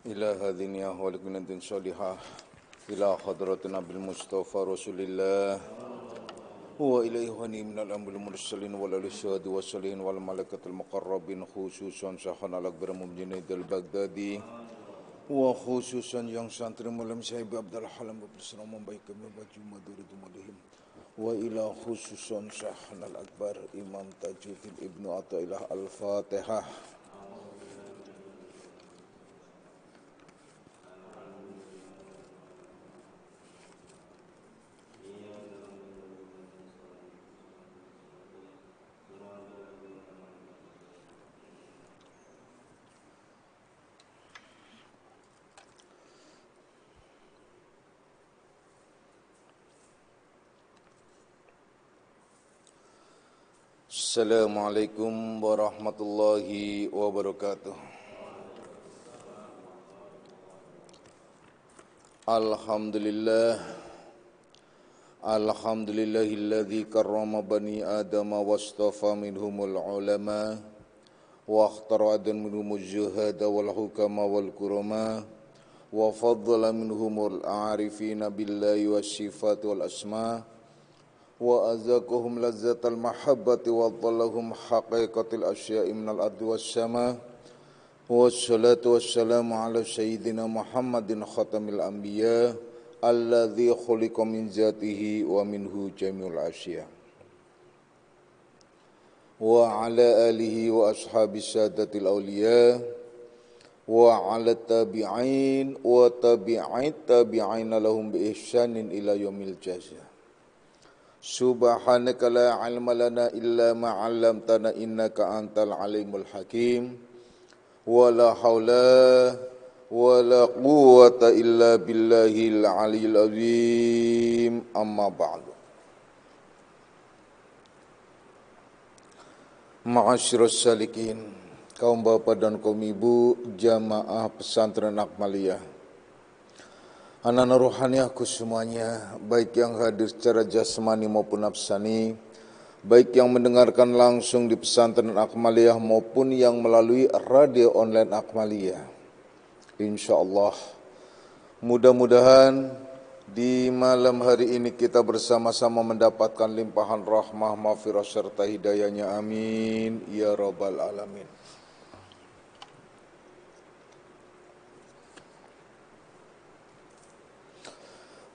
إلى هذه النياه ولكنة صالحة إلى حضرة نبي المصطفى رسول الله وإليه هني من الأنبياء المرسلين والأولياء والصالحين والملائكة المقربين خصوصا Syekhana Al-Akbar Muhammad Al-Baghdadi وخصوصا yang santri malam Syekh Abdul Halim bersama membaik kami baju maduridu madhim wa ila khususan Syekhana Al-Akbar Imam Tajuddin Ibnu Athaillah Al-Fatihah. Assalamualaikum warahmatullahi wabarakatuh. Alhamdulillahilladzi karrama bani adama wastafa minhumul ulama wa akhtara minhumuz zuhada wal hukama wal kurama wa faddala minhumul a'rifina billahi was sifati wal asma' wa azaqahum lazzatal mahabbati wa dhallahum haqiqatil asya'i minal ardi was sama wassalatu wassalamu ala sayyidina Muhammadin khatamil anbiya alladzi khuliqa min zatihi wa minhu jami'ul asya wa ala alihi wa ashabis sadatil awliya wa ala tabi'in wa tabi'it tabi'ina lahum bi ihsanin ila yaumil jazaa. Subhanaka la ilma lana illa ma 'allamtana innaka antal alimul hakim wa la haula wa la quwwata illa billahil aliyil azim amma ba'du. Ma'asyiras salikin, kaum bapak dan kaum ibu jamaah pesantren Akmaliyah, anak-anak rohaniahku semuanya, baik yang hadir secara jasmani maupun nafsani, baik yang mendengarkan langsung di pesantren Akmaliyah maupun yang melalui radio online Akmaliyah. InsyaAllah, mudah-mudahan di malam hari ini kita bersama-sama mendapatkan limpahan rahmah, maghfirah serta hidayahnya. Amin ya rabbal alamin.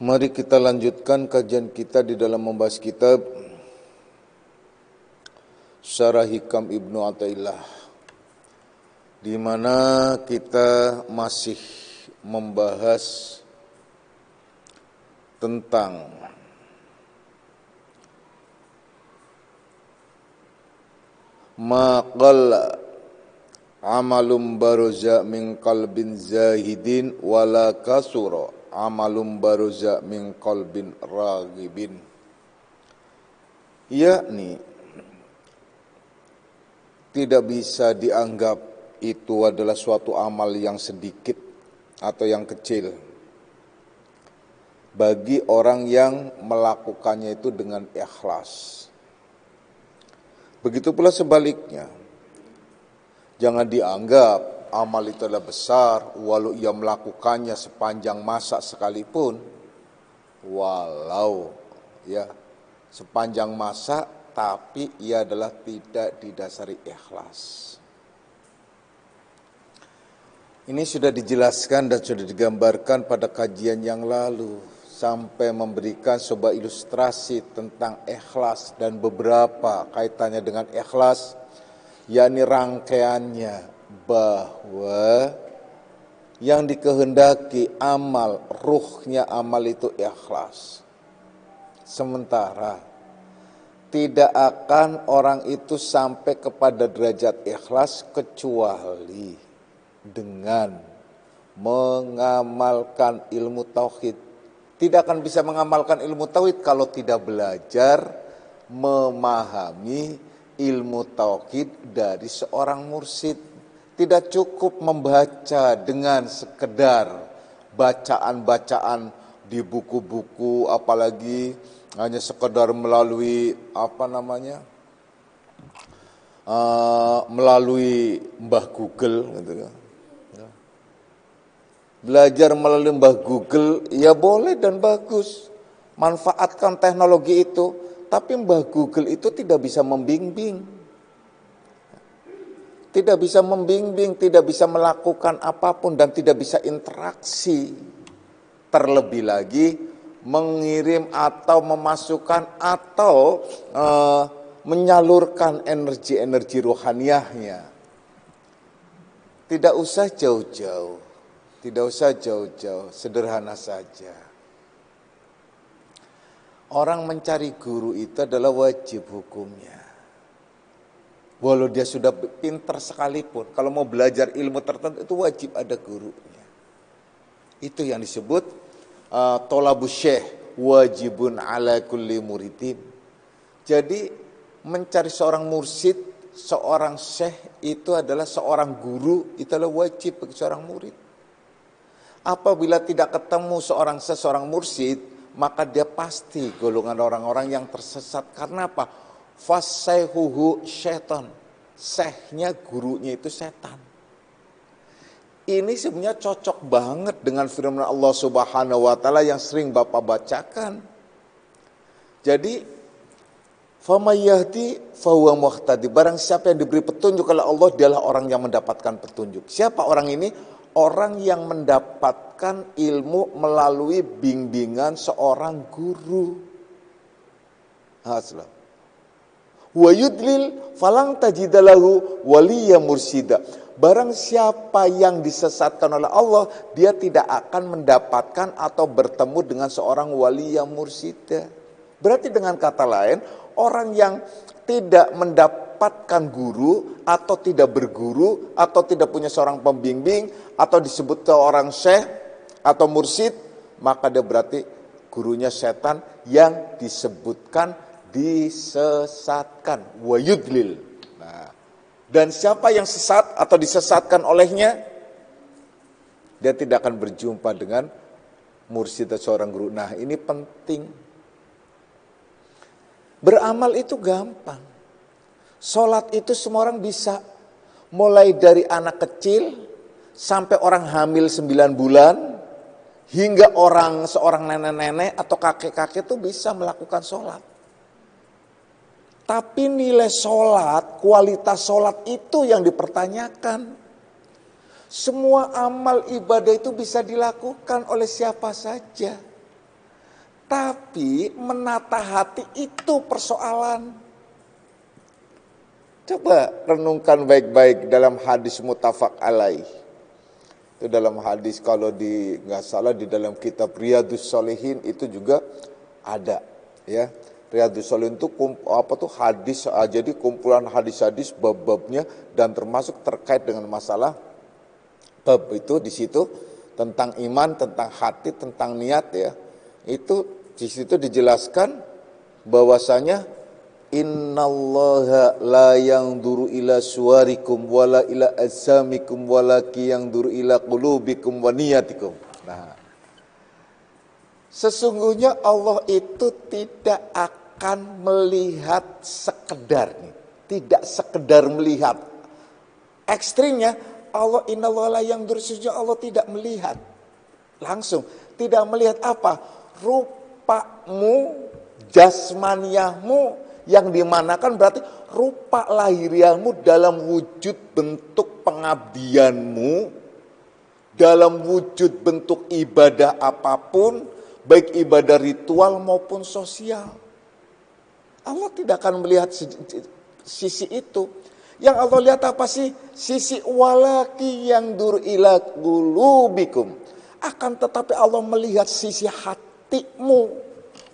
Mari kita lanjutkan kajian kita di dalam membahas kitab Syarah Hikam Ibnu Athaillah, di mana kita masih membahas tentang maqalla amalum baruza min qalbin zahidin wala kasura amalum baruza min qalbin raghibin, yakni tidak bisa dianggap itu adalah suatu amal yang sedikit atau yang kecil bagi orang yang melakukannya itu dengan ikhlas. Begitu pula sebaliknya, jangan dianggap amal itu adalah besar walau ia melakukannya sepanjang masa sekalipun, walau ya sepanjang masa tapi ia adalah tidak didasari ikhlas. Ini sudah dijelaskan dan sudah digambarkan pada kajian yang lalu sampai memberikan sebuah ilustrasi tentang ikhlas dan beberapa kaitannya dengan ikhlas, yakni rangkaiannya, bahwa yang dikehendaki amal, ruhnya amal itu ikhlas. Sementara tidak akan orang itu sampai kepada derajat ikhlas kecuali dengan mengamalkan ilmu tauhid. Tidak akan bisa mengamalkan ilmu tauhid kalau tidak belajar memahami ilmu tauhid dari seorang mursyid. Tidak cukup membaca dengan sekedar bacaan-bacaan di buku-buku, apalagi hanya sekedar melalui melalui Mbah Google gitu kan. Belajar melalui Google, ya boleh dan bagus. Manfaatkan teknologi itu. Tapi Google itu tidak bisa membimbing. Tidak bisa membimbing, tidak bisa melakukan apapun dan tidak bisa interaksi. Terlebih lagi mengirim atau memasukkan atau menyalurkan energi-energi rohaniahnya. Tidak usah jauh-jauh. Tidak usah jauh-jauh, sederhana saja. Orang mencari guru itu adalah wajib hukumnya. Walau dia sudah pintar sekalipun, kalau mau belajar ilmu tertentu itu wajib ada gurunya. Itu yang disebut tolabus syekh wajibun ala kulli muridin. Jadi mencari seorang mursyid, seorang syekh itu adalah seorang guru, itu adalah wajib bagi seorang murid. Apabila tidak ketemu seorang mursyid, maka dia pasti golongan orang-orang yang tersesat. Karena apa? Fasaihuhu syaitan. Syekhnya, gurunya itu setan. Ini sebenarnya cocok banget dengan firman Allah Subhanahu wa taala yang sering Bapak bacakan. Jadi faman yahdi fahuwa muhtadi. Barang siapa yang diberi petunjuk oleh Allah, dialah orang yang mendapatkan petunjuk. Siapa orang ini? Orang yang mendapatkan ilmu melalui bimbingan seorang guru. Aslam. Wa yudlil falang tajidalahu waliya mursida. Barang siapa yang disesatkan oleh Allah, dia tidak akan mendapatkan atau bertemu dengan seorang waliya mursida. Berarti dengan kata lain, orang yang tidak mendapatkan guru atau tidak berguru atau tidak punya seorang pembimbing atau disebut seorang syekh atau mursyid, maka dia berarti gurunya setan yang disebutkan disesatkan, wa yudlil. Nah, dan siapa yang sesat atau disesatkan olehnya, dia tidak akan berjumpa dengan mursyid atau seorang guru. Nah, ini penting. Beramal itu gampang. Sholat itu semua orang bisa. Mulai dari anak kecil sampai orang hamil 9 bulan, hingga seorang nenek-nenek atau kakek-kakek itu bisa melakukan sholat. Tapi nilai sholat, kualitas sholat itu yang dipertanyakan. Semua amal ibadah itu bisa dilakukan oleh siapa saja. Tapi menata hati itu persoalan. Coba renungkan baik-baik dalam hadis muttafaq alaih. Itu dalam hadis, kalau nggak salah di dalam kitab Riyadhus Shalihin itu juga ada, ya. Riyadhus Shalihin itu hadis, jadi kumpulan hadis-hadis bab-babnya dan termasuk terkait dengan masalah bab itu di situ tentang iman, tentang hati, tentang niat, ya. Itu di situ dijelaskan bahwasanya innallaha la yanzuru ila suwarikum wala ila ajsamikum walaki yanzuru ila qulubikum wa niyatikum. Nah, sesungguhnya Allah itu tidak akan melihat sekedar, tidak sekedar melihat. Ekstrimnya Allah innallaha la yanzuru, sesungguhnya Allah tidak melihat langsung, tidak melihat apa? Rupamu, jasmaniahmu, yang dimanakan berarti rupa lahiriahmu dalam wujud bentuk pengabdianmu, dalam wujud bentuk ibadah apapun, baik ibadah ritual maupun sosial. Allah tidak akan melihat sisi itu. Yang Allah lihat apa sih? Sisi walaki yang dur ila qulubikum. Akan tetapi Allah melihat sisi hatimu,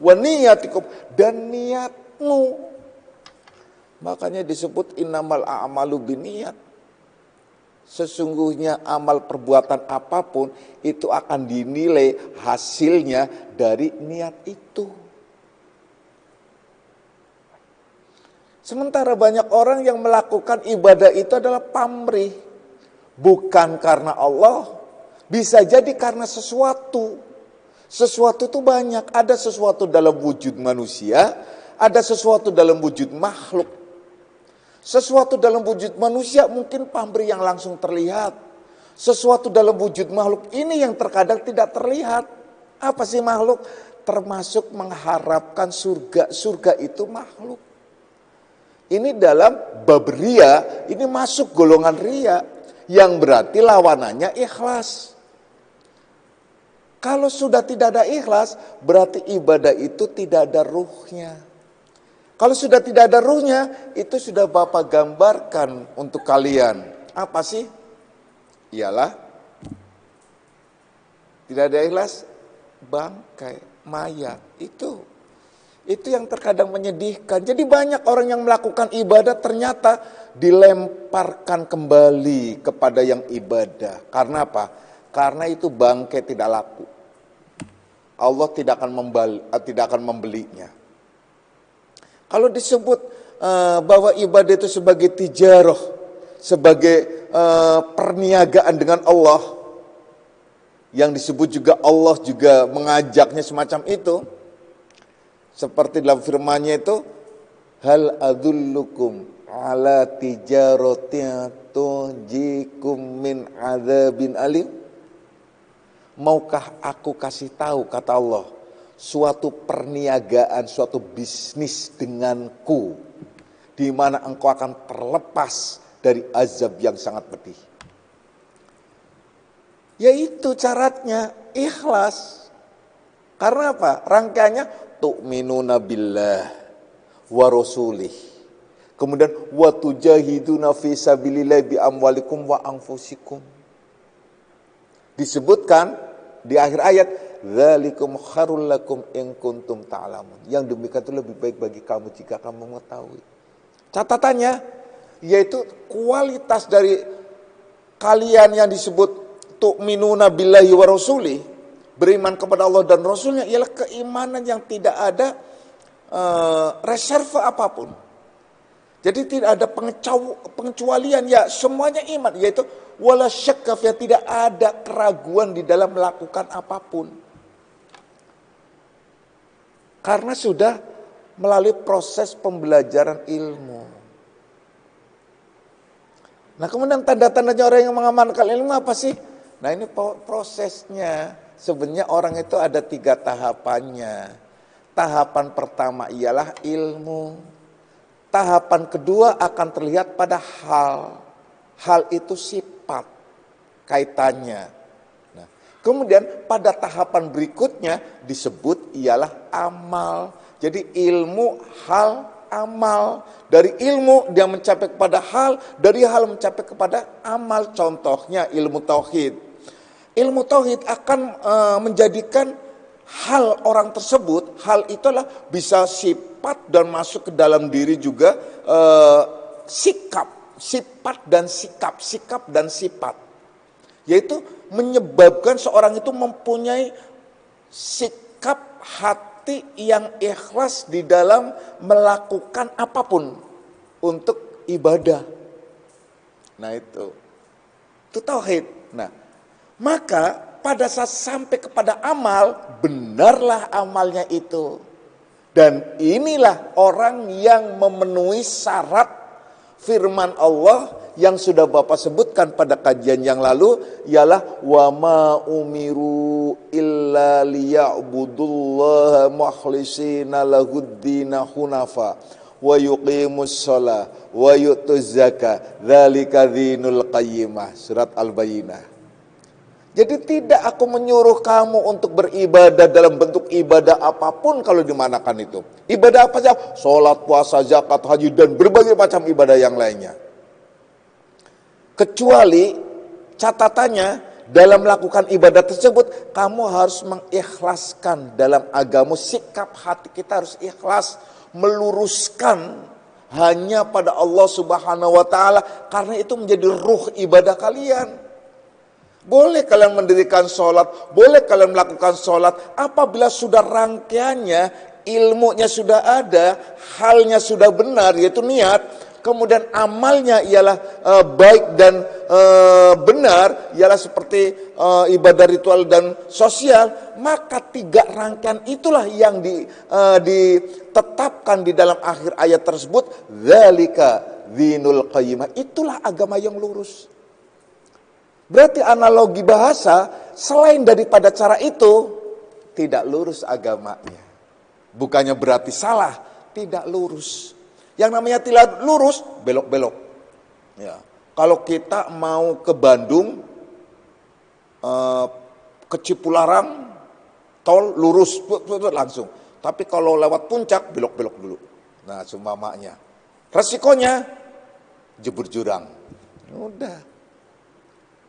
wa niyatikum, dan niatmu. Makanya disebut innamal a'malu binniyat. Sesungguhnya amal perbuatan apapun itu akan dinilai hasilnya dari niat itu. Sementara banyak orang yang melakukan ibadah itu adalah pamrih. Bukan karena Allah, bisa jadi karena sesuatu. Sesuatu itu banyak, ada sesuatu dalam wujud manusia, ada sesuatu dalam wujud makhluk. Sesuatu dalam wujud manusia mungkin pamrih yang langsung terlihat. Sesuatu dalam wujud makhluk ini yang terkadang tidak terlihat. Apa sih makhluk? Termasuk mengharapkan surga. Surga itu makhluk. Ini dalam bab riya, ini masuk golongan riya. Yang berarti lawanannya ikhlas. Kalau sudah tidak ada ikhlas, berarti ibadah itu tidak ada ruhnya. Kalau sudah tidak ada ruhnya, itu sudah Bapak gambarkan untuk kalian. Apa sih? Ialah tidak ada ikhlas, bangkai, mayat. Itu yang terkadang menyedihkan. Jadi banyak orang yang melakukan ibadah ternyata dilemparkan kembali kepada yang ibadah. Karena apa? Karena itu bangkai tidak laku. Allah tidak akan membelinya. Kalau disebut bahwa ibadah itu sebagai tijarah, sebagai perniagaan dengan Allah, yang disebut juga Allah juga mengajaknya semacam itu, seperti dalam firman-Nya itu, hal adullukum ala tijaratin tunjikum min adzabin alim. Maukah aku kasih tahu, kata Allah, suatu perniagaan, suatu bisnis denganku, di mana engkau akan terlepas dari azab yang sangat pedih. Yaitu syaratnya ikhlas. Karena apa? Rangkaiannya tu'minuna billah wa rasulih. Kemudian wa tujahiduna fi sabilillah bi amwalikum wa anfusikum. Disebutkan di akhir ayat, dzalikum khairul lakum in kuntum ta'lamun. Yang demikian itu lebih baik bagi kamu jika kamu mengetahui. Catatannya yaitu kualitas dari kalian yang disebut tu'minuna billahi wa rasulih, beriman kepada Allah dan Rasulnya, ialah keimanan yang tidak ada reserve apapun. Jadi tidak ada pengecualian, ya semuanya iman, yaitu wala syakka fi, tidak ada keraguan di dalam melakukan apapun. Karena sudah melalui proses pembelajaran ilmu. Nah, kemudian tanda-tandanya orang yang mengamalkan ilmu apa sih? Nah, ini prosesnya. Sebenarnya orang itu ada 3 tahapannya. Tahapan pertama ialah ilmu. Tahapan kedua akan terlihat pada hal. Hal itu sifat kaitannya. Nah, kemudian pada tahapan berikutnya disebut ialah amal. Jadi ilmu, hal, amal. Dari ilmu dia mencapai kepada hal, dari hal mencapai kepada amal. Contohnya ilmu tauhid. Ilmu tauhid akan menjadikan hal orang tersebut, hal itulah bisa sifat dan masuk ke dalam diri juga sikap, sifat dan sikap, sikap dan sifat. Yaitu menyebabkan seorang itu mempunyai sikap hati yang ikhlas di dalam melakukan apapun untuk ibadah. Nah itu tauhid. Nah, maka pada saat sampai kepada amal, benarlah amalnya itu. Dan inilah orang yang memenuhi syarat firman Allah yang sudah Bapak sebutkan pada kajian yang lalu, ialah wa ma umiru illa liya'budullaha mukhlishina lahuddina hunafa wa yuqimus shalah wa yu'tuz zakah dzalika dinul qayyimah. Surat Al-Bayyinah. Jadi tidak aku menyuruh kamu untuk beribadah dalam bentuk ibadah apapun kalau dimanakan itu. Ibadah apa saja? Sholat, puasa, zakat, haji, dan berbagai macam ibadah yang lainnya. Kecuali catatannya dalam melakukan ibadah tersebut, kamu harus mengikhlaskan dalam agama, sikap hati kita harus ikhlas, meluruskan hanya pada Allah Subhanahu wa Ta'ala, karena itu menjadi ruh ibadah kalian. Boleh kalian mendirikan sholat, boleh kalian melakukan sholat, apabila sudah rangkaiannya, ilmunya sudah ada, halnya sudah benar, yaitu niat, kemudian amalnya ialah baik dan benar, ialah seperti ibadah ritual dan sosial, maka 3 rangkaian itulah yang ditetapkan di dalam akhir ayat tersebut, dzalika dinul qayyimah, itulah agama yang lurus. Berarti analogi bahasa, selain daripada cara itu, tidak lurus agamanya. Bukannya berarti salah, tidak lurus. Yang namanya tidak lurus, belok-belok. Ya. Kalau kita mau ke Bandung, ke Cipularang, tol lurus, langsung. Tapi kalau lewat puncak, belok-belok dulu. Nah, seumpamanya. Resikonya, jebur jurang. Udah.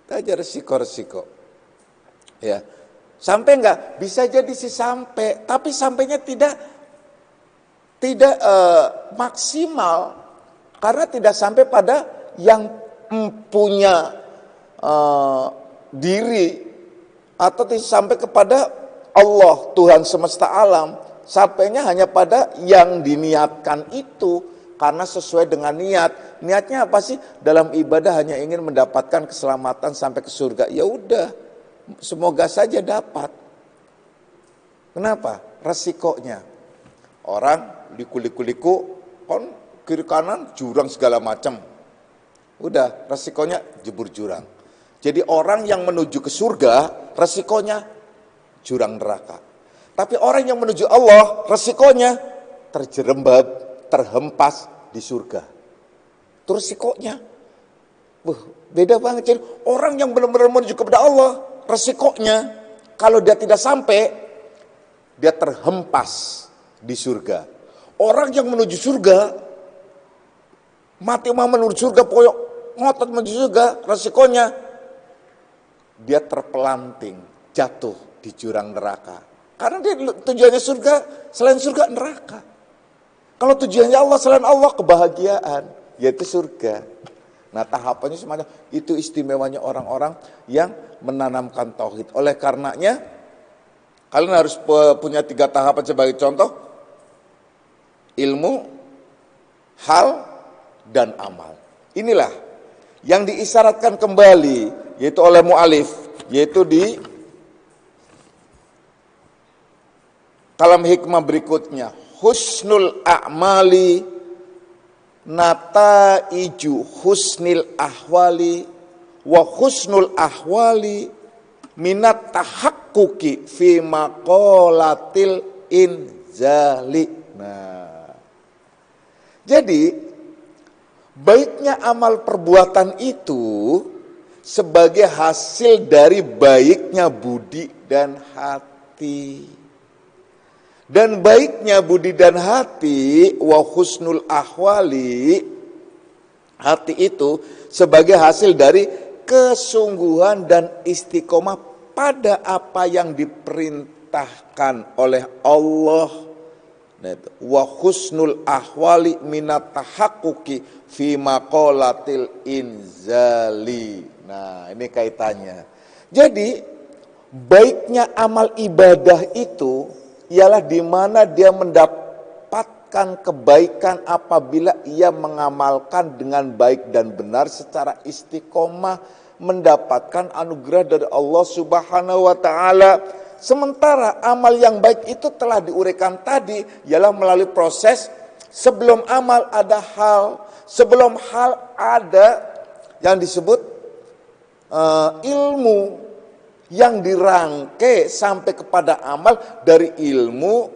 Aja resiko-resiko. Ya. Sampai enggak? Bisa jadi sih sampai, tapi sampainya tidak maksimal karena tidak sampai pada yang punya diri atau sampai kepada Allah Tuhan semesta alam. Sampainya hanya pada yang diniatkan itu karena sesuai dengan niat. Niatnya apa sih? Dalam ibadah hanya ingin mendapatkan keselamatan sampai ke surga. Ya udah, semoga saja dapat. Kenapa? Resikonya. Orang liku-liku, kon kiri kanan jurang segala macam. Udah, resikonya jebur jurang. Jadi orang yang menuju ke surga, resikonya jurang neraka. Tapi orang yang menuju Allah, resikonya terjerembab, terhempas di surga. Itu resikonya. Beda banget. Jadi orang yang benar-benar menuju kepada Allah, resikonya kalau dia tidak sampai, dia terhempas di surga. Orang yang menuju surga, mati mau menuju surga, pokoknya ngotot menuju surga, resikonya dia terpelanting, jatuh di jurang neraka. Karena dia tujuannya surga, selain surga neraka. Kalau tujuannya Allah, selain Allah kebahagiaan, yaitu surga. Nah, tahapannya semacam itu, istimewanya orang-orang yang menanamkan tauhid. Oleh karenanya, kalian harus punya 3 tahapan sebagai contoh: ilmu, hal, dan amal. Inilah yang diisyaratkan kembali, yaitu oleh mu'alif, yaitu di kalam hikmah berikutnya. Husnul a'mali nataiju husnil ahwali wa husnul ahwali minat tahakkuki fi maqalatil inzali. Nah, jadi baiknya amal perbuatan itu sebagai hasil dari baiknya budi dan hati. Dan baiknya budi dan hati, wa husnul ahwali, hati itu sebagai hasil dari kesungguhan dan istiqomah pada apa yang diperintahkan oleh Allah. Wa husnul ahwali minat tahakkuki fi maqalatil inzali. Nah, ini kaitannya. Jadi baiknya amal ibadah itu ialah di mana dia mendapatkan kebaikan apabila ia mengamalkan dengan baik dan benar secara istiqomah, mendapatkan anugerah dari Allah Subhanahu wa taala. Sementara amal yang baik itu telah diuraikan tadi, ialah melalui proses sebelum amal ada hal, sebelum hal ada yang disebut ilmu yang dirangkai sampai kepada amal dari ilmu,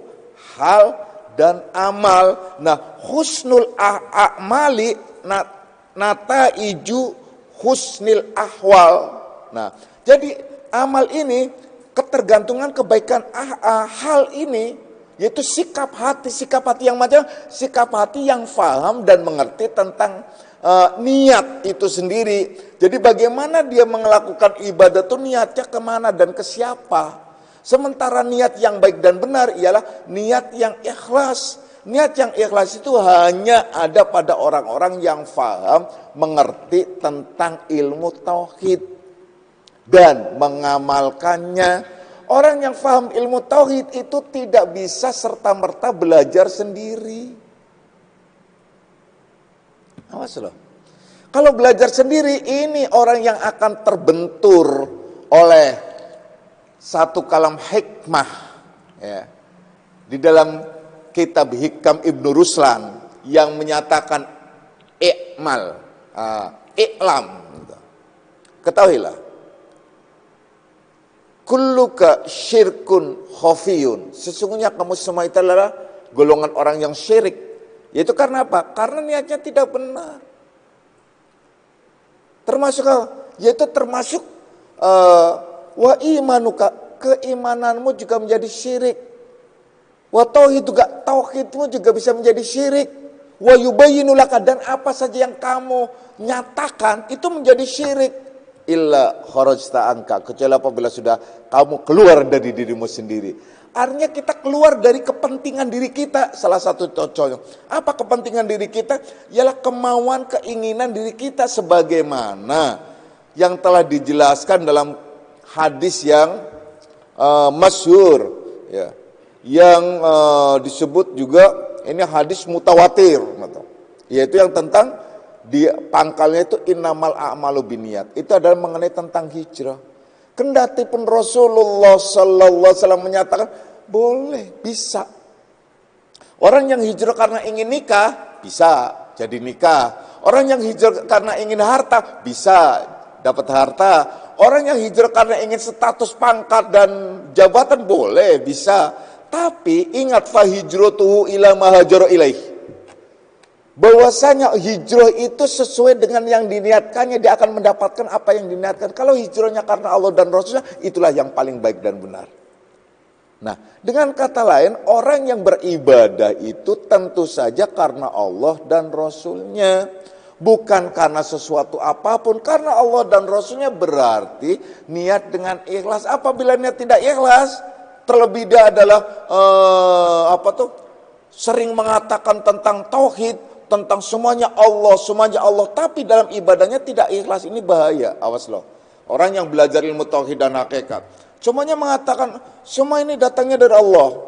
hal, dan amal. Nah, husnul a'mali nataiju husnil ahwal. Nah, jadi amal ini ketergantungan kebaikan hal ini, yaitu sikap hati yang macam sikap hati yang faham dan mengerti tentang niat itu sendiri. Jadi bagaimana dia melakukan ibadah itu niatnya kemana dan ke siapa. Sementara niat yang baik dan benar ialah niat yang ikhlas. Niat yang ikhlas itu hanya ada pada orang-orang yang faham, mengerti tentang ilmu tauhid dan mengamalkannya. Orang yang faham ilmu tauhid itu tidak bisa serta-merta belajar sendiri. Awas loh. Kalau belajar sendiri, ini orang yang akan terbentur oleh satu kalam hikmah. Ya. Di dalam kitab Hikam Ibnu Ruslan yang menyatakan i'mal, i'lam. Ketahuilah, kulluka syirkun khafiyun. Sesungguhnya kamu semua itu adalah golongan orang yang syirik. Yaitu karena apa? Karena niatnya tidak benar. Termasuk yaitu termasuk wa imanuka, keimananmu juga menjadi syirik. Wa tauhidmu juga bisa menjadi syirik. Wa yubayyinu laka, dan apa saja yang kamu nyatakan itu menjadi syirik. Illa kharajta anka, kecuali apabila sudah kamu keluar dari dirimu sendiri. Artinya kita keluar dari kepentingan diri kita. Salah satu contohnya, apa kepentingan diri kita? Ialah kemauan, keinginan diri kita, sebagaimana yang telah dijelaskan dalam hadis yang masyhur, ya, yang disebut juga ini hadis mutawatir, yaitu yang tentang di pangkalnya itu innamal a'malu binniyat. Itu adalah mengenai tentang hijrah. Kendati pun Rasulullah sallallahu alaihi wasallam menyatakan boleh, bisa. Orang yang hijrah karena ingin nikah bisa jadi nikah. Orang yang hijrah karena ingin harta bisa dapat harta. Orang yang hijrah karena ingin status pangkat dan jabatan boleh, bisa. Tapi ingat, fa hijratuhu ila ma hajara ilaih. Bahwasanya hijrah itu sesuai dengan yang diniatkannya, dia akan mendapatkan apa yang diniatkan. Kalau hijrahnya karena Allah dan Rasulnya, itulah yang paling baik dan benar. Nah, dengan kata lain, orang yang beribadah itu tentu saja karena Allah dan Rasulnya, bukan karena sesuatu apapun. Karena Allah dan Rasulnya berarti niat dengan ikhlas. Apabila niat tidak ikhlas, terlebih dia adalah sering mengatakan tentang tauhid, tentang semuanya Allah, tapi dalam ibadahnya tidak ikhlas, ini bahaya. Awas loh. Orang yang belajar ilmu tauhid dan hakikat, semuanya mengatakan semua ini datangnya dari Allah.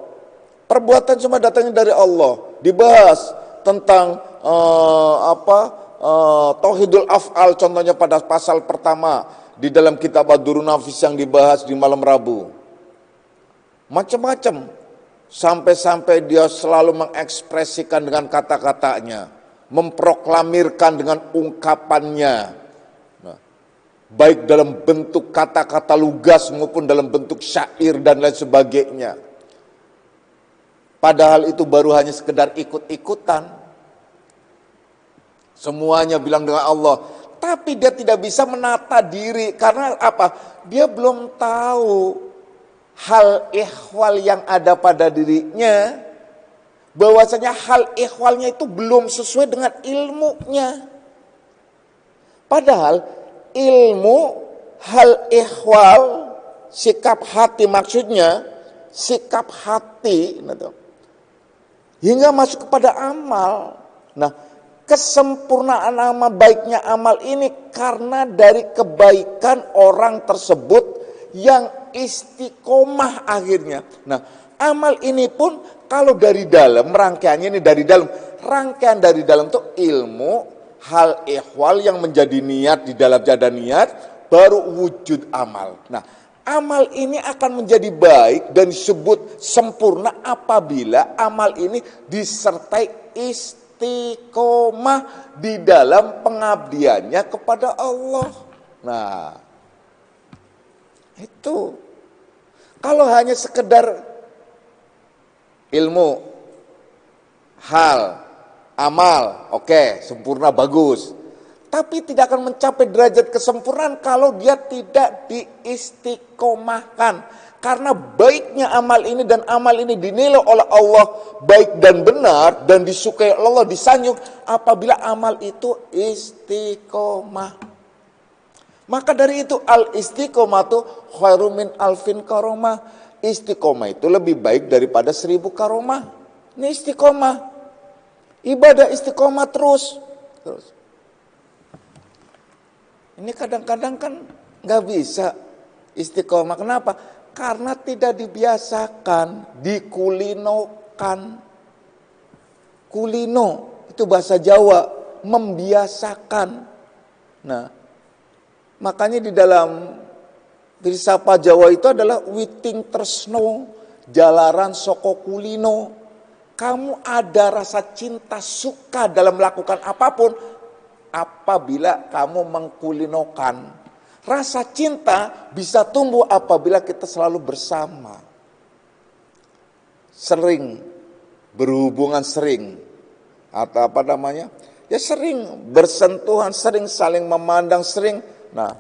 Perbuatan semua datangnya dari Allah. Dibahas tentang tauhidul af'al, contohnya pada pasal pertama di dalam kitab Ad-Durrun Nafis yang dibahas di malam Rabu. Macam-macam. Sampai-sampai dia selalu mengekspresikan dengan kata-katanya, memproklamirkan dengan ungkapannya, nah, baik dalam bentuk kata-kata lugas maupun dalam bentuk syair dan lain sebagainya. Padahal itu baru hanya sekedar ikut-ikutan. Semuanya bilang dengan Allah, tapi dia tidak bisa menata diri. Karena apa? Dia belum tahu hal ihwal yang ada pada dirinya, bahwasanya hal ihwalnya itu belum sesuai dengan ilmunya. Padahal ilmu hal ihwal, sikap hati, maksudnya sikap hati, hingga masuk kepada amal. Nah, kesempurnaan amal, baiknya amal ini karena dari kebaikan orang tersebut yang istiqomah akhirnya. Nah, amal ini pun kalau dari dalam, rangkaiannya ini dari dalam. Rangkaian dari dalam itu ilmu, hal ihwal yang menjadi niat, di dalam jada niat, baru wujud amal. Nah, amal ini akan menjadi baik dan disebut sempurna apabila amal ini disertai istiqomah di dalam pengabdiannya kepada Allah. Nah, itu kalau hanya sekedar ilmu, hal, amal, oke, sempurna, bagus. Tapi tidak akan mencapai derajat kesempurnaan kalau dia tidak diistiqomahkan. Karena baiknya amal ini dan amal ini dinilai oleh Allah baik dan benar dan disukai Allah, disanjung apabila amal itu istiqomah. Maka dari itu al-istiqomatu khairum min alfin karomah. Istiqomah itu lebih baik daripada 1000 karomah. Ini istiqomah. Ibadah istiqomah terus. Ini kadang-kadang kan gak bisa istiqomah. Kenapa? Karena tidak dibiasakan, dikulinokan. Kulino itu bahasa Jawa, membiasakan. Nah, makanya di dalam filsafat Jawa itu adalah witing tresno, jalaran soko kulino. Kamu ada rasa cinta, suka dalam melakukan apapun apabila kamu mengkulinokan. Rasa cinta bisa tumbuh apabila kita selalu bersama. Sering berhubungan sering. Atau apa namanya? Ya sering bersentuhan, sering saling memandang, sering. Nah,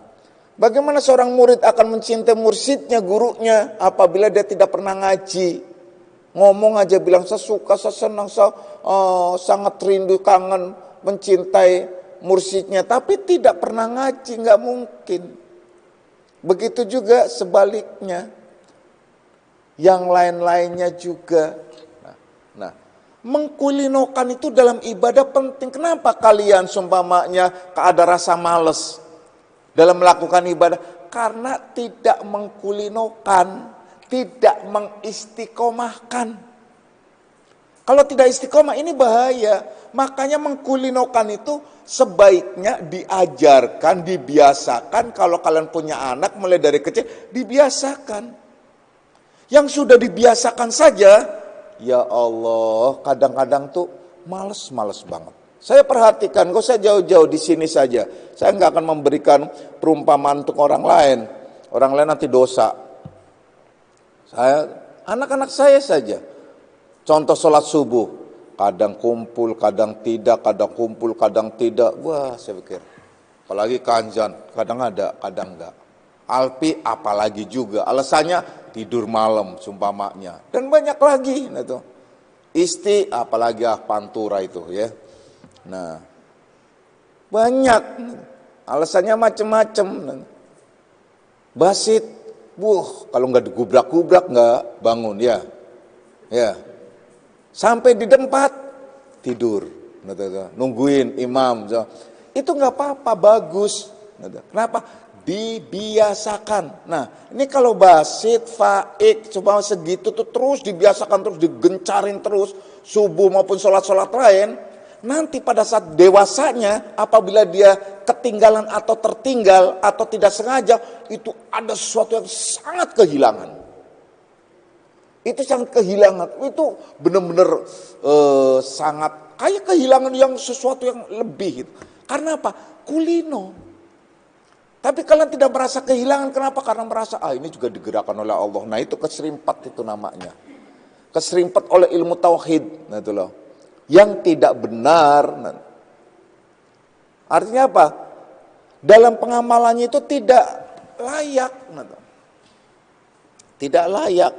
bagaimana seorang murid akan mencintai mursyidnya, gurunya apabila dia tidak pernah ngaji? Ngomong aja bilang saya suka, saya senang, saya sangat rindu, kangen, mencintai mursyidnya, tapi tidak pernah ngaji, nggak mungkin. Begitu juga sebaliknya, yang lain-lainnya juga. Nah, mengkulinokan itu dalam ibadah penting. Kenapa kalian seumpamanya ada rasa malas dalam melakukan ibadah? Karena tidak mengkulinokan, tidak mengistiqomahkan. Kalau tidak istiqomah ini bahaya. Makanya mengkulinokan itu sebaiknya diajarkan, dibiasakan. Kalau kalian punya anak mulai dari kecil, dibiasakan. Yang sudah dibiasakan saja, ya Allah, kadang-kadang tuh males banget. Saya perhatikan, kok saya jauh-jauh di sini saja. Saya nggak akan memberikan perumpamaan untuk orang lain. Orang lain nanti dosa. Anak-anak saya saja. Contoh sholat subuh, kadang kumpul, kadang tidak, kadang kumpul, kadang tidak. Wah, saya pikir, apalagi kanjan, kadang ada, kadang enggak. Alpi apalagi juga, alasannya tidur malam, sumpamanya. Dan banyak lagi. Itu. Isti, apalagi pantura itu ya. Nah, banyak. Alasannya macam-macam. Basit, kalau nggak digubrak-gubrak nggak bangun ya. Ya. Sampai di tempat tidur, nungguin imam, itu nggak apa-apa, bagus. Kenapa? Dibiasakan. Nah, ini kalau basit, faik, coba segitu tuh terus dibiasakan, terus digencarin terus, subuh maupun sholat-sholat lain. Nanti pada saat dewasanya, apabila dia ketinggalan atau tertinggal atau tidak sengaja, itu ada sesuatu yang sangat kehilangan. Itu sangat kehilangan, itu benar-benar sangat kayak kehilangan yang sesuatu yang lebih gitu. Karena apa? Kulino. Tapi kalian tidak merasa kehilangan, kenapa? Karena merasa ini juga digerakkan oleh Allah. Nah itu keserimpat itu namanya. Keserimpat oleh ilmu tauhid, nah itu loh. Yang tidak benar. Nah. Artinya apa? Dalam pengamalannya itu tidak layak. Nah, tidak layak.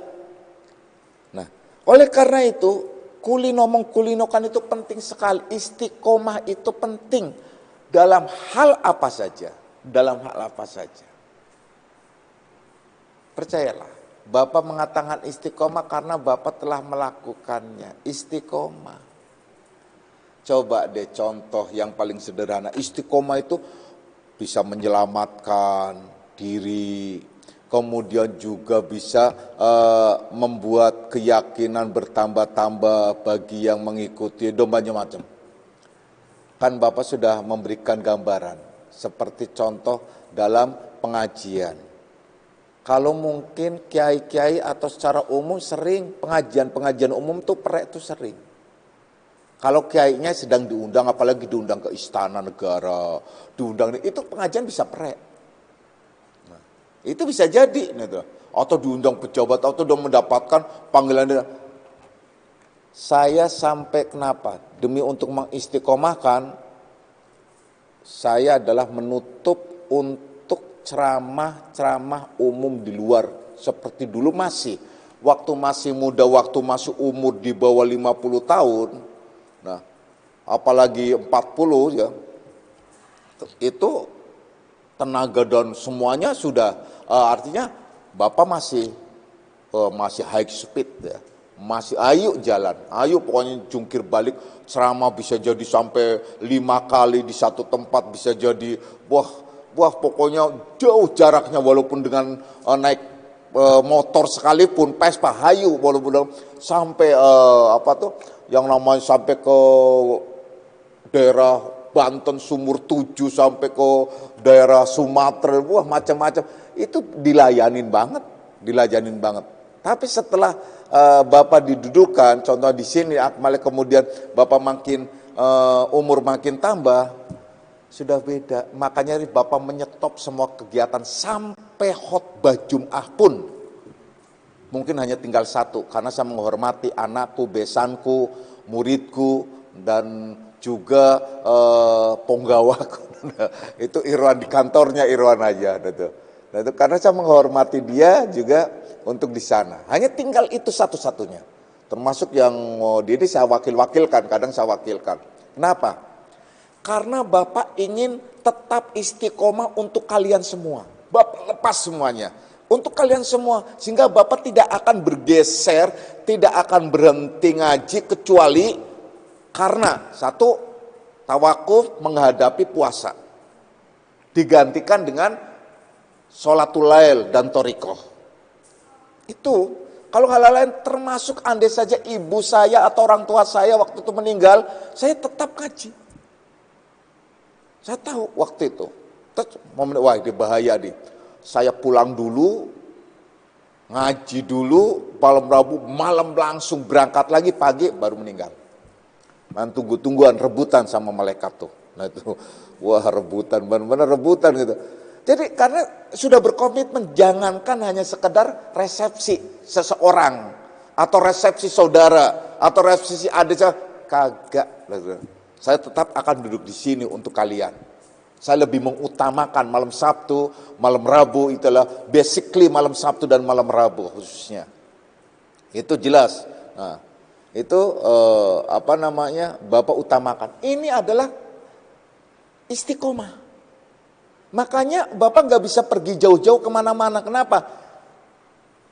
Oleh karena itu, mengkulinokan itu penting sekali. Istiqomah itu penting dalam hal apa saja. Dalam hal apa saja. Percayalah, Bapak mengatakan istiqomah karena Bapak telah melakukannya. Istiqomah. Coba deh contoh yang paling sederhana. Istiqomah itu bisa menyelamatkan diri, kemudian juga bisa membuat keyakinan bertambah-tambah bagi yang mengikuti dombanya macam. Kan Bapak sudah memberikan gambaran seperti contoh dalam pengajian. Kalau mungkin kiai-kiai atau secara umum sering pengajian umum tuh perek tuh sering. Kalau kiainya sedang diundang, apalagi diundang ke istana negara, diundang itu pengajian bisa perek. Itu bisa jadi, atau diundang pejabat, atau sudah mendapatkan panggilan. Saya sampai kenapa? Demi untuk mengistiqomahkan, saya adalah menutup untuk ceramah umum di luar. Seperti dulu masih, waktu masih muda, waktu masih umur di bawah 50 tahun, nah apalagi 40 ya, itu tenaga dan semuanya sudah artinya Bapak masih high speed ya, masih ayo jalan, ayo pokoknya jungkir balik ceramah bisa jadi sampai 5 kali di satu tempat, bisa jadi wah pokoknya jauh jaraknya walaupun dengan naik motor sekalipun, Vespa, hayu walaupun sampai yang namanya sampai ke daerah Banten, Sumur 7 sampai ke daerah Sumatera, macam-macam. Itu dilayanin banget. Tapi setelah Bapak didudukan, contoh di sini, kemudian Bapak makin umur makin tambah, Sudah beda. Makanya Bapak menyetop semua kegiatan sampai khotbah Jum'ah pun. Mungkin hanya tinggal satu, karena saya menghormati anakku, besanku, muridku, dan juga penggawaku. Itu Irwan di kantornya Irwan aja. Gitu. Nah, itu karena saya menghormati dia juga untuk di sana. Hanya tinggal itu satu-satunya. Termasuk yang ini saya wakilkan, kadang saya wakilkan. Kenapa? Karena Bapak ingin tetap istiqomah untuk kalian semua. Bapak lepas semuanya. Untuk kalian semua. Sehingga Bapak tidak akan bergeser, tidak akan berhenti ngaji kecuali karena satu, tawakuf menghadapi puasa. Digantikan dengan sholatul lail dan thariqah. Itu, kalau hal lain termasuk andai saja ibu saya atau orang tua saya waktu itu meninggal, saya tetap ngaji. Saya tahu waktu itu. Terus wah ini bahaya nih. Saya pulang dulu, ngaji dulu, malam Rabu, malam langsung berangkat lagi, pagi baru meninggal. Tunggu-tungguan, rebutan sama malaikat tuh. Nah itu, wah rebutan, benar-benar rebutan gitu. Jadi karena sudah berkomitmen, jangankan hanya sekedar resepsi seseorang, atau resepsi saudara, atau resepsi adik saya, kagak. Saya tetap akan duduk di sini untuk kalian. Saya lebih mengutamakan malam Sabtu, malam Rabu, itulah basically malam Sabtu dan malam Rabu khususnya. Itu jelas. Nah, itu Bapak utamakan. Ini adalah istiqomah. Makanya Bapak nggak bisa pergi jauh-jauh kemana-mana. Kenapa?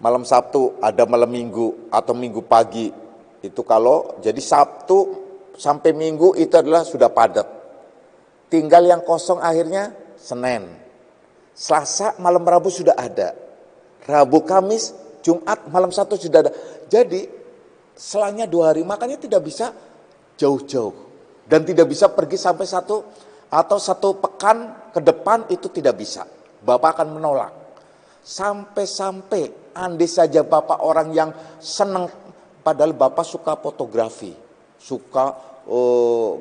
Malam Sabtu ada malam Minggu atau Minggu pagi. Itu kalau jadi Sabtu sampai Minggu itu adalah sudah padat. Tinggal yang kosong akhirnya Senin. Selasa malam Rabu sudah ada. Rabu, Kamis, Jumat malam Sabtu sudah ada. Jadi selanya 2 hari, makanya tidak bisa jauh-jauh. Dan tidak bisa pergi sampai 1 pekan ke depan, itu tidak bisa. Bapak akan menolak. Sampai-sampai andai saja Bapak orang yang senang, padahal Bapak suka fotografi, suka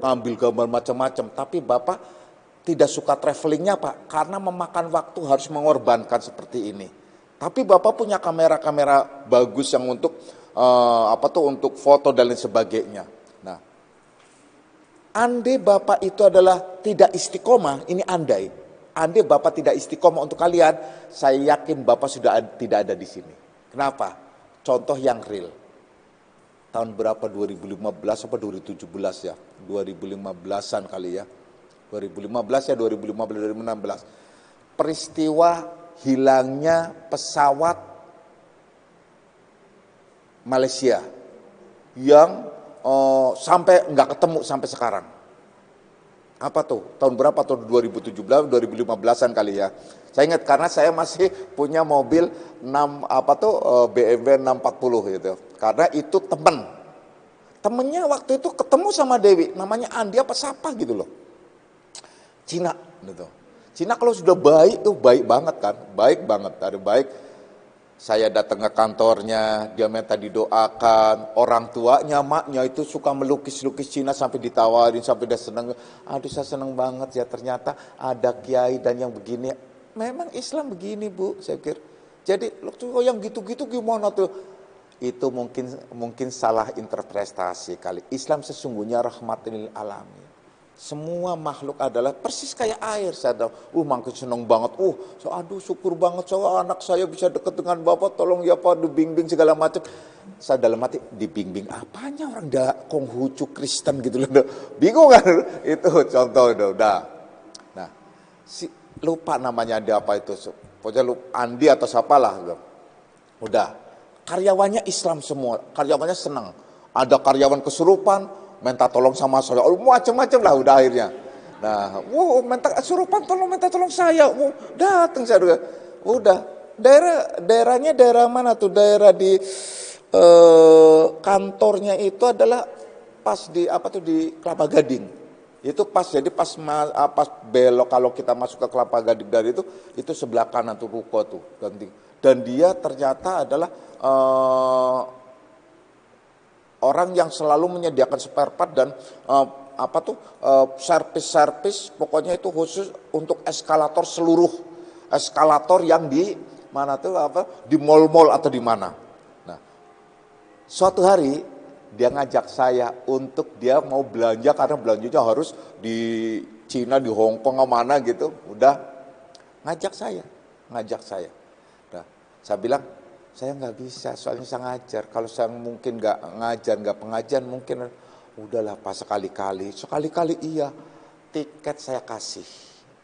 ngambil gambar macam-macam, tapi Bapak tidak suka travelingnya Pak, karena memakan waktu, harus mengorbankan seperti ini. Tapi Bapak punya kamera-kamera bagus yang untuk untuk foto dan lain sebagainya. Nah, andai Bapak itu adalah tidak istiqomah, ini andai Bapak tidak istiqomah untuk kalian, saya yakin Bapak sudah tidak ada di sini. Kenapa? Contoh yang real. Tahun berapa, 2015 apa 2017 ya? 2015-an kali ya. 2015 ya, 2016. Peristiwa hilangnya pesawat Malaysia yang sampai nggak ketemu sampai sekarang. Apa tuh? Tahun berapa? Tahun 2017, 2015-an kali ya. Saya ingat karena saya masih punya mobil BMW 640 gitu. Karena itu temennya waktu itu ketemu sama Dewi, namanya Andi apa siapa gitu loh. Cina gitu. Cina kalau sudah baik tuh baik banget kan, baik banget, ada baik. Saya datang ke kantornya, dia minta didoakan, orang tuanya, maknya itu suka melukis-lukis Cina sampai ditawarin, sampai dia senang. Aduh saya senang banget ya, ternyata ada kiai dan yang begini. Memang Islam begini Bu, saya pikir. Jadi yang gitu-gitu gimana tuh? Itu mungkin salah interpretasi kali. Islam sesungguhnya rahmatil lil alamin. Semua makhluk adalah persis kayak air. Saya makin senang banget. Aduh syukur banget anak saya bisa dekat dengan Bapak. Tolong ya Pak, dibimbing segala macam. Saya dalam hati, dibimbing apanya orang Konghucu Kristen gitu loh. Bingung kan? Itu contoh udah. Nah, lupa namanya dia apa itu. Pokoknya Andi atau siapalah. Udah. Karyawannya Islam semua. Karyawannya senang. Ada karyawan kesurupan, minta tolong sama saya, macam-macam lah udah akhirnya. Nah, minta surupan minta tolong saya, datang saya udah. Daerahnya daerah mana tuh? Daerah di kantornya itu adalah pas di di Kelapa Gading. Itu pas pas belok kalau kita masuk ke Kelapa Gading dari itu sebelah kanan tuh ruko tuh ganti. Dan dia ternyata adalah orang yang selalu menyediakan spare part dan servis pokoknya itu khusus untuk eskalator, seluruh eskalator yang di mana tuh di mall-mall atau di mana. Nah, suatu hari dia ngajak saya untuk dia mau belanja karena belanjanya harus di Cina, di Hong Kong, mana gitu. Udah ngajak saya. Nah, saya bilang saya nggak bisa, soalnya saya ngajar. Kalau saya mungkin nggak ngajar, nggak pengajian, mungkin udahlah pas sekali-kali iya. Tiket saya kasih.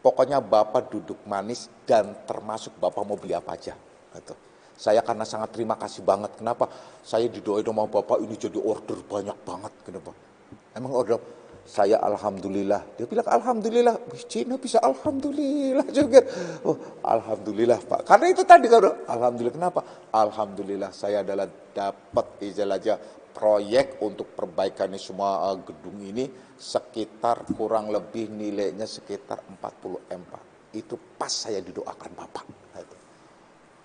Pokoknya Bapak duduk manis dan termasuk Bapak mau beli apa aja. Gitu. Saya karena sangat terima kasih banget. Kenapa? Saya didoain sama Bapak ini jadi order banyak banget. Kenapa? Emang order? Saya alhamdulillah. Dia bilang alhamdulillah. Cina bisa alhamdulillah juga. Oh, alhamdulillah Pak. Karena itu tadi kan alhamdulillah. Kenapa? Alhamdulillah saya adalah dapat aja proyek untuk perbaikan semua gedung ini sekitar kurang lebih nilainya sekitar 40 M Pak. Itu pas saya didoakan Bapak.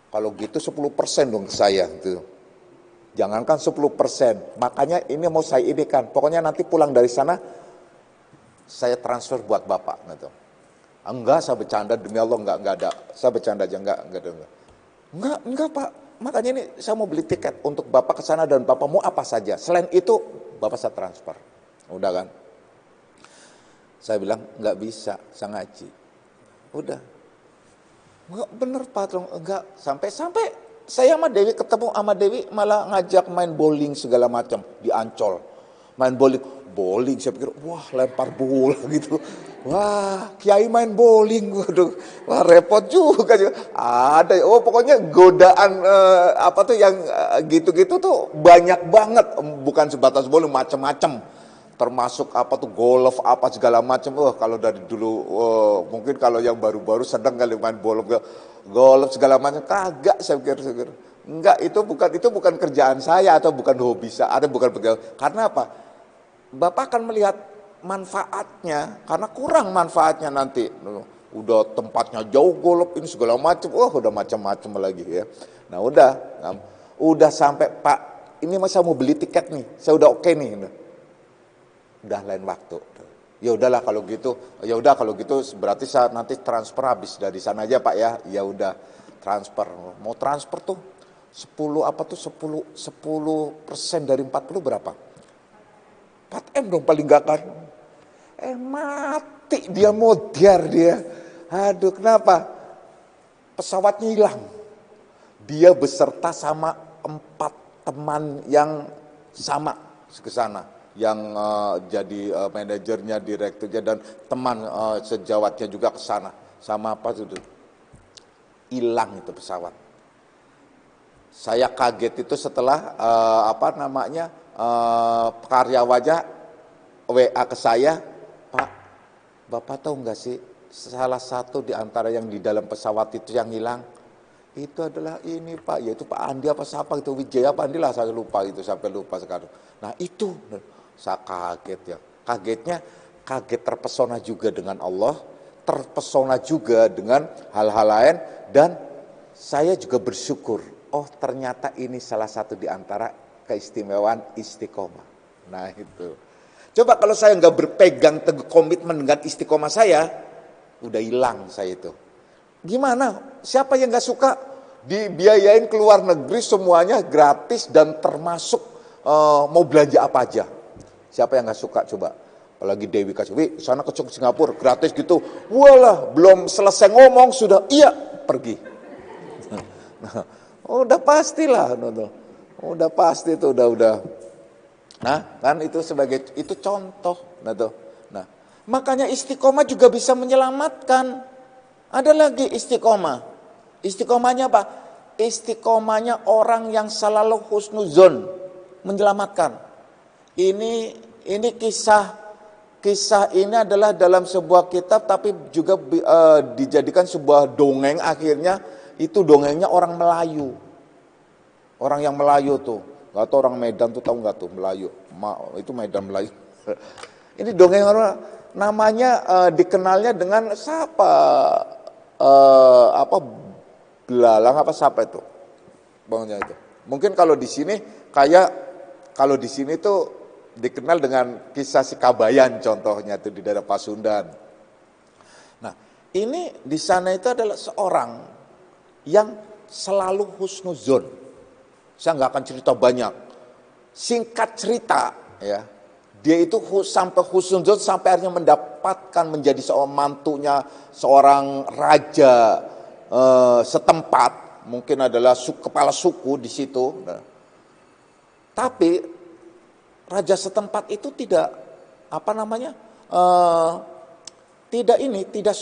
Kalau gitu 10% dong saya gitu. Jangankan 10%. Makanya ini mau saya kan. Pokoknya nanti pulang dari sana saya transfer buat Bapak gitu. Enggak, saya bercanda demi Allah, enggak ada. Saya bercanda aja enggak ada. Enggak Pak. Makanya ini saya mau beli tiket untuk Bapak ke sana dan Bapak mau apa saja. Selain itu Bapak saya transfer. Udah kan? Saya bilang enggak bisa, saya ngaji. Udah. Enggak bener Pak, enggak. Sampai saya sama Dewi ketemu sama Dewi malah ngajak main bowling segala macam di Ancol. Main bowling, saya pikir wah lempar bola gitu. Wah, kiai main bowling, waduh, wah repot juga. Ada, pokoknya godaan yang gitu-gitu tuh banyak banget, bukan sebatas bowling, macam-macam. Termasuk golf segala macam. Kalau dari dulu mungkin kalau yang baru-baru sedang kali main golf segala macam, kagak saya pikir. Enggak, itu bukan kerjaan saya atau bukan hobi saya, bukan karena apa? Bapak akan melihat manfaatnya, karena kurang manfaatnya nanti. Udah tempatnya jauh golf ini segala macam, udah macam-macam lagi ya. Nah udah sampai Pak, ini saya mau beli tiket nih, saya udah oke nih. Udah lain waktu. Ya udahlah kalau gitu berarti saya nanti transfer habis dari sana aja Pak ya. Ya udah transfer. Mau transfer tuh 10% dari 40 berapa? 4M dong paling gak kan. Mati dia modiar dia. Aduh kenapa? Pesawatnya hilang. Dia beserta sama 4 teman yang sama ke sana. Yang jadi manajernya, direkturnya dan teman sejawatnya juga ke sana. Sama apa itu? Hilang itu pesawat. Saya kaget itu setelah karyawannya WA ke saya, Pak, Bapak tahu nggak sih salah satu di antara yang di dalam pesawat itu yang hilang itu adalah ini Pak, yaitu Pak Andi apa siapa itu, Wijaya apa Andi lah, saya lupa itu, sampai lupa sekarang. Nah itu saya kaget ya, kaget terpesona juga dengan Allah, terpesona juga dengan hal-hal lain, dan saya juga bersyukur, ternyata ini salah satu di antara keistimewaan istiqomah. Nah itu. Coba kalau saya nggak berpegang teguh komitmen dengan istiqomah saya, udah hilang saya itu. Gimana? Siapa yang nggak suka dibiayain ke luar negeri semuanya gratis dan termasuk mau belanja apa aja? Siapa yang nggak suka coba? Apalagi Dewi kasih, sana ke Singapura gratis gitu. Walah, belum selesai ngomong sudah iya pergi. Udah pastilah, udah pasti itu udah. Nah, kan itu itu contoh, Nah, makanya istiqomah juga bisa menyelamatkan. Ada lagi istiqomah. Istiqomahnya apa? Istiqomahnya orang yang selalu husnuzon, menyelamatkan. Ini kisah ini adalah dalam sebuah kitab, tapi juga dijadikan sebuah dongeng. Akhirnya itu dongengnya orang Melayu. Orang yang Melayu tuh, nggak tahu orang Medan tuh tahu nggak tuh Melayu? Itu Medan Melayu. Ini dongeng orang namanya dikenalnya dengan siapa? Belalang apa siapa itu? Bangnya itu. Mungkin kalau di sini tuh dikenal dengan kisah si Kabayan contohnya itu di daerah Pasundan. Nah, ini di sana itu adalah seorang yang selalu husnuzon. Saya nggak akan cerita banyak. Singkat cerita, ya, dia itu sampai husnuzon sampai akhirnya mendapatkan menjadi seorang mantunya seorang raja setempat, mungkin adalah kepala suku di situ. Nah, tapi raja setempat itu tidak tidak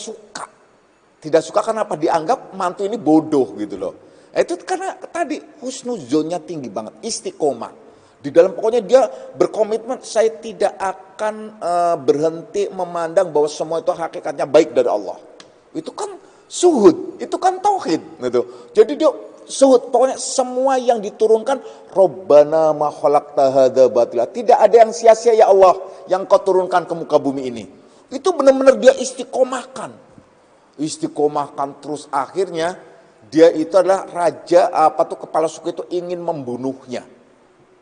suka kenapa dianggap mantu ini bodoh gitu loh. Itu karena tadi husnuzonnya tinggi banget, istiqomah di dalam, pokoknya dia berkomitmen saya tidak akan berhenti memandang bahwa semua itu hakikatnya baik dari Allah. Itu kan suhud, itu kan tauhid gitu. Jadi dia suhud, pokoknya semua yang diturunkan Rabbana ma khalaqta hadza batila. Tidak ada yang sia-sia ya Allah yang kau turunkan ke muka bumi ini. Itu benar-benar dia istiqomahkan terus, akhirnya dia itu adalah raja kepala suku itu ingin membunuhnya.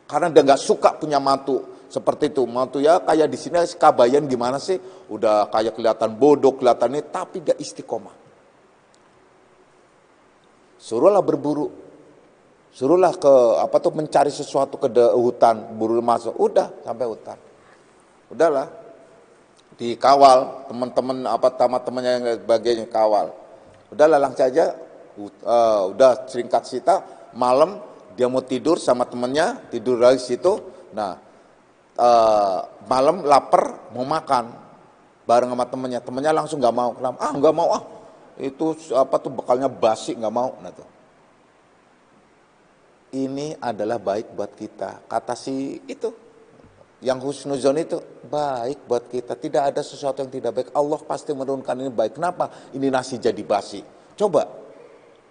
Karena dia nggak suka punya mantu seperti itu. Mantu ya kayak di sini Kabayan gimana sih? Udah kayak kelihatan bodoh, kelihatan ini, tapi dia istiqomah. Suruhlah berburu, suruhlah mencari sesuatu ke hutan, buru masuk, udah sampai hutan, udahlah dikawal teman-teman teman-temannya yang sebagainya kawal, udahlah langsung aja, udah singkat cerita malam dia mau tidur sama temannya, tidur dari situ. Nah malam lapar mau makan bareng sama temannya langsung nggak mau, kenapa? Nggak mau itu bekalnya basi, nggak mau. Nah tuh, ini adalah baik buat kita, kata si itu yang husnuzon itu, baik buat kita, tidak ada sesuatu yang tidak baik, Allah pasti menurunkan ini baik. Kenapa ini nasi jadi basi? Coba,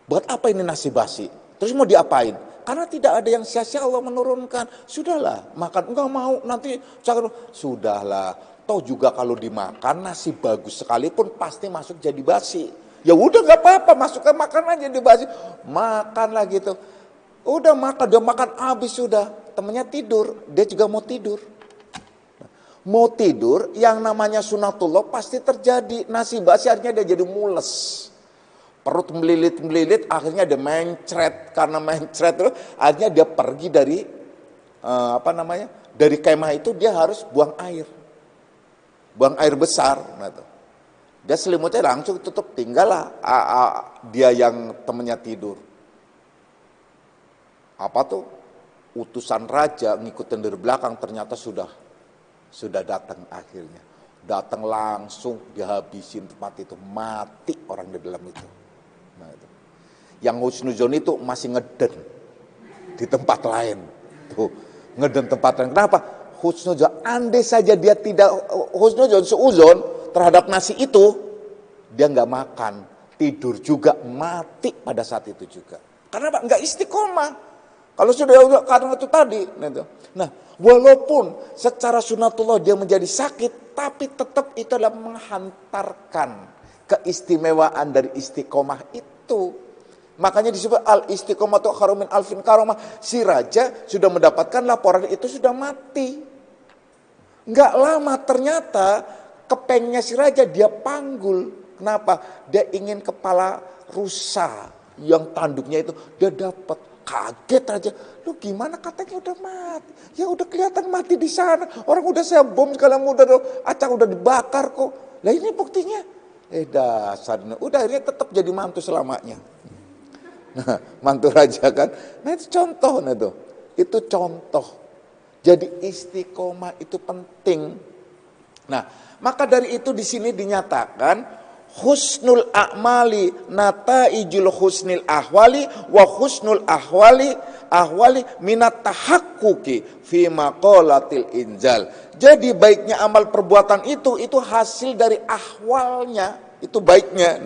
buat apa ini nasi basi? Terus mau diapain? Karena tidak ada yang sia-sia Allah menurunkan. Sudahlah, makan, enggak mau nanti sudahlah, toh juga kalau dimakan nasi bagus sekalipun pasti masuk jadi basi. Ya udah nggak apa-apa, masukkan makan aja di basi, makan lah gitu. Udah makan, dia makan habis sudah, temennya tidur, dia juga mau tidur. Mau tidur, yang namanya sunatullah pasti terjadi. Nasi basi akhirnya dia jadi mules, perut melilit, akhirnya dia mencret. Karena mencret itu, akhirnya dia pergi dari dari kemah itu, dia harus buang air besar. Nah, tuh. Dia selimutnya langsung tutup, tinggallah dia yang temennya tidur. Utusan raja ngikutin dari belakang, ternyata sudah datang akhirnya. Datang langsung dihabisin tempat itu, mati orang di dalam itu. Nah, itu. Yang husnuzon itu masih ngeden di tempat lain. Tuh, ngeden tempat lain. Kenapa? Husnuzon, andai saja dia tidak husnuzon, seuzon terhadap nasi itu, dia nggak makan, tidur juga, mati pada saat itu juga. Karena apa? Nggak istiqomah. Kalau sudah karena itu tadi. Nah, walaupun secara sunatullah dia menjadi sakit, tapi tetap itu adalah menghantarkan keistimewaan dari istiqomah itu. Makanya disebut al-istiqomah itu khairun min alfin karomah. Si raja sudah mendapatkan laporan itu sudah mati. Nggak lama ternyata kepengnya si raja dia panggul. Kenapa? Dia ingin kepala rusa yang tanduknya itu dia dapat. Kaget aja, lu gimana katanya udah mati? Ya udah kelihatan mati di sana. Orang udah saya bom segala acak udah dibakar kok. Lah ini buktinya. Dasarnya. Udah akhirnya tetap jadi mantu selamanya. Nah, mantu raja kan. Nah itu contoh, itu contoh. Jadi istiqomah itu penting. Nah, maka dari itu di sini dinyatakan husnul a'mali nataijul husnil ahwali wa husnul ahwali minat tahakkuki fi maqalatil injal. Jadi baiknya amal perbuatan itu hasil dari ahwalnya, itu baiknya.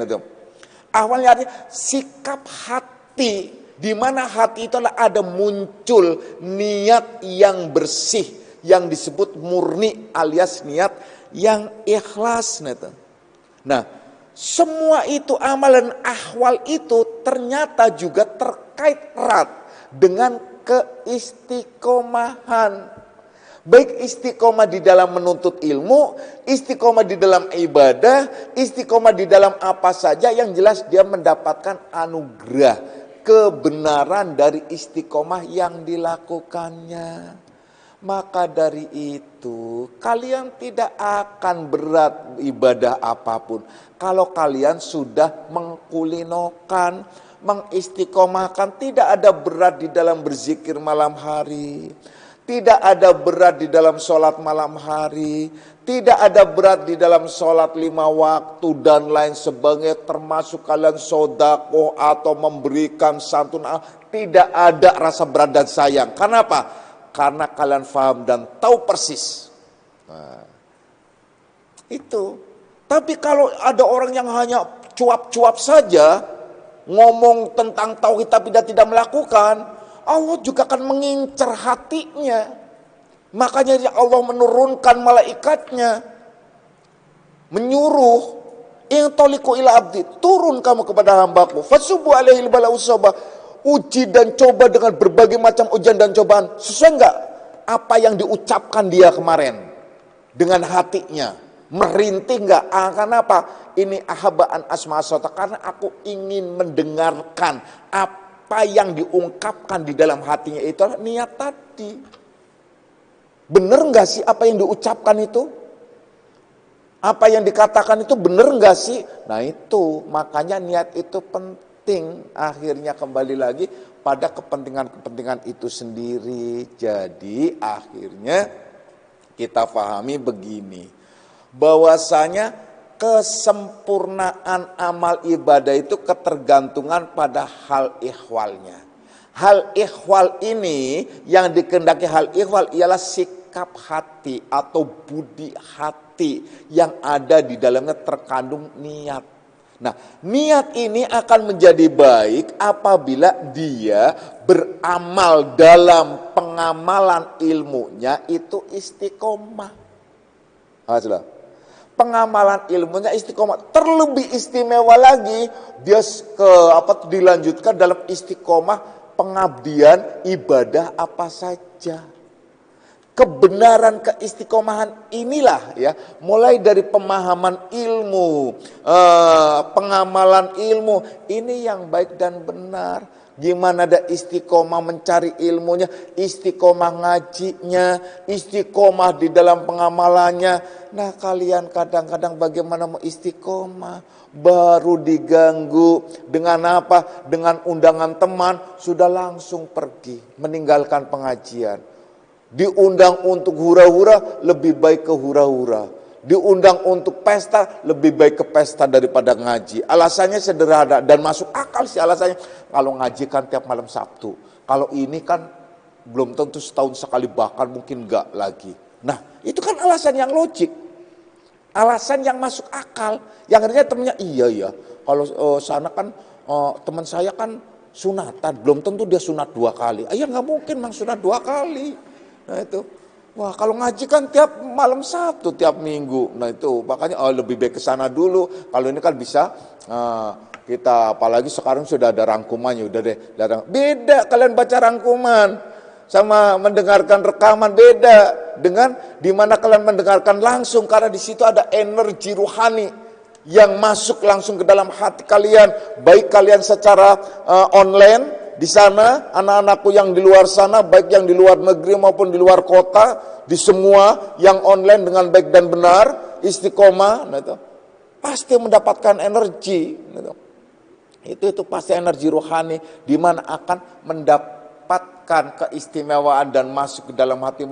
Ahwalnya artinya sikap hati, di mana hati itu ada muncul niat yang bersih, yang disebut murni alias niat yang ikhlas. Nah, semua itu amalan ahwal itu ternyata juga terkait erat dengan keistiqomahan. Baik istiqomah di dalam menuntut ilmu, istiqomah di dalam ibadah, istiqomah di dalam apa saja, yang jelas dia mendapatkan anugerah, kebenaran dari istiqomah yang dilakukannya. Maka dari itu, kalian tidak akan berat ibadah apapun kalau kalian sudah mengkulinokan, mengistiqomahkan. Tidak ada berat di dalam berzikir malam hari. Tidak ada berat di dalam sholat malam hari. Tidak ada berat di dalam sholat 5 waktu dan lain sebagainya. Termasuk kalian sodako atau memberikan santun. Tidak ada rasa berat dan sayang. Karena apa? Karena kalian paham dan tahu persis. Nah, itu. Tapi kalau ada orang yang hanya cuap-cuap saja, ngomong tentang tauhid tapi dia tidak melakukan, Allah juga akan mengincar hatinya. Makanya Allah menurunkan malaikatnya, menyuruh, in toliku ila abdi, turun kamu kepada hambaku, fasubu alaihil bala'u sabah, uji dan coba dengan berbagai macam ujian dan cobaan. Sesuai enggak apa yang diucapkan dia kemarin dengan hatinya? Merintih enggak? Karena apa? Ini ahabaan asma asota, karena aku ingin mendengarkan apa yang diungkapkan di dalam hatinya. Itu niat tadi. Benar enggak sih apa yang diucapkan itu? Apa yang dikatakan itu benar enggak sih? Nah itu, makanya niat itu penting. Akhirnya kembali lagi pada kepentingan-kepentingan itu sendiri. Jadi akhirnya kita pahami begini, bahwasanya kesempurnaan amal ibadah itu ketergantungan pada hal ihwalnya. Hal ihwal ini, yang dikehendaki hal ihwal ialah sikap hati atau budi hati yang ada di dalamnya terkandung niat. Nah, niat ini akan menjadi baik apabila dia beramal dalam pengamalan ilmunya itu istiqomah. Sudah. Pengamalan ilmunya istiqomah. Terlebih istimewa lagi, dia dilanjutkan dalam istiqomah pengabdian ibadah apa saja. Kebenaran keistiqomahan inilah ya, mulai dari pemahaman ilmu, pengamalan ilmu, ini yang baik dan benar. Gimana ada istiqomah mencari ilmunya, istiqomah ngajinya, istiqomah di dalam pengamalannya. Nah kalian kadang-kadang bagaimana mau istiqomah, baru diganggu dengan apa? Dengan undangan teman, sudah langsung pergi meninggalkan pengajian. Diundang untuk hura-hura, lebih baik ke hura-hura. Diundang untuk pesta, lebih baik ke pesta daripada ngaji. Alasannya sederhana dan masuk akal sih alasannya. Kalau ngaji kan tiap malam Sabtu. Kalau ini kan belum tentu setahun sekali, bahkan mungkin enggak lagi. Nah itu kan alasan yang logik. Alasan yang masuk akal. Yang akhirnya temennya, iya ya. Kalau sana kan teman saya kan sunatan. Belum tentu dia sunat 2 kali. Ya nggak mungkin mang sunat 2 kali. Nah itu, wah kalau ngaji kan tiap malam Sabtu, tiap minggu. Nah itu, makanya lebih baik ke sana dulu. Kalau ini kan bisa kita, apalagi sekarang sudah ada rangkumannya, udah deh. Beda kalian baca rangkuman sama mendengarkan rekaman, beda dengan dimana kalian mendengarkan langsung, karena di situ ada energi ruhani yang masuk langsung ke dalam hati kalian. Baik kalian secara online di sana, anak-anakku yang di luar sana, baik yang di luar negeri maupun di luar kota, di semua yang online dengan baik dan benar, istiqomah, nah itu pasti mendapatkan energi. Gitu. Itu pasti energi rohani, di mana akan mendapatkan keistimewaan dan masuk ke dalam hati.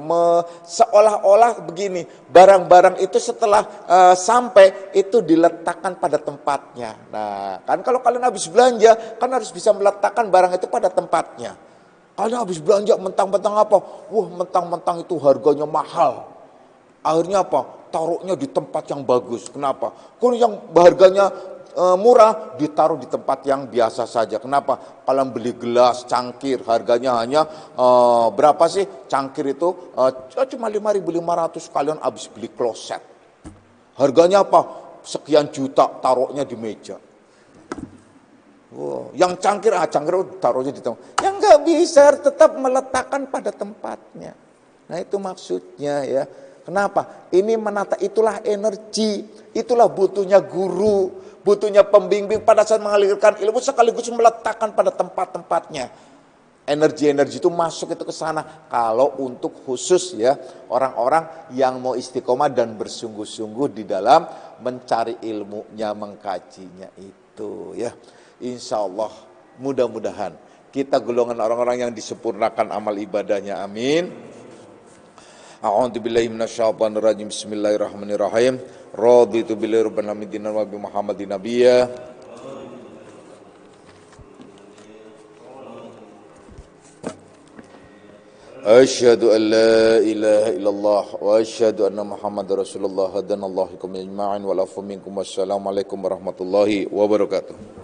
Seolah-olah begini, barang-barang itu setelah sampai itu diletakkan pada tempatnya. Nah, kan kalau kalian habis belanja, kan harus bisa meletakkan barang itu pada tempatnya. Kalian habis belanja mentang-mentang apa? Wah, mentang-mentang itu harganya mahal. Akhirnya apa? Taruhnya di tempat yang bagus. Kenapa? Kalau yang harganya murah ditaruh di tempat yang biasa saja. Kenapa? Kalian beli gelas cangkir harganya hanya berapa sih cangkir itu? Cuma 5.500. Kalian habis beli kloset. Harganya apa? Sekian juta, taruhnya di meja. Wow. Yang cangkir taruhnya di tempat. Yang nggak bisa, tetap meletakkan pada tempatnya. Nah itu maksudnya ya. Kenapa? Ini menata, itulah energi, itulah butuhnya guru, butuhnya pembimbing pada saat mengalirkan ilmu sekaligus meletakkan pada tempat-tempatnya. Energi-energi itu masuk itu ke sana. Kalau untuk khusus ya orang-orang yang mau istiqomah dan bersungguh-sungguh di dalam mencari ilmunya, mengkajinya itu ya. Insya Allah mudah-mudahan kita golongan orang-orang yang disempurnakan amal ibadahnya. Amin. A'udzubillahi minasyaitonir rajim. Bismillahirrahmanirrahim. Raditu billahi rabbil alamin wa bi Muhammadin nabiyya. Asyhadu an la ilaha illallah wa asyhadu anna Muhammadar Rasulullah hadanallahu ikum ajma'in wa lafu minkum. Wassalamualaikum warahmatullahi wabarakatuh.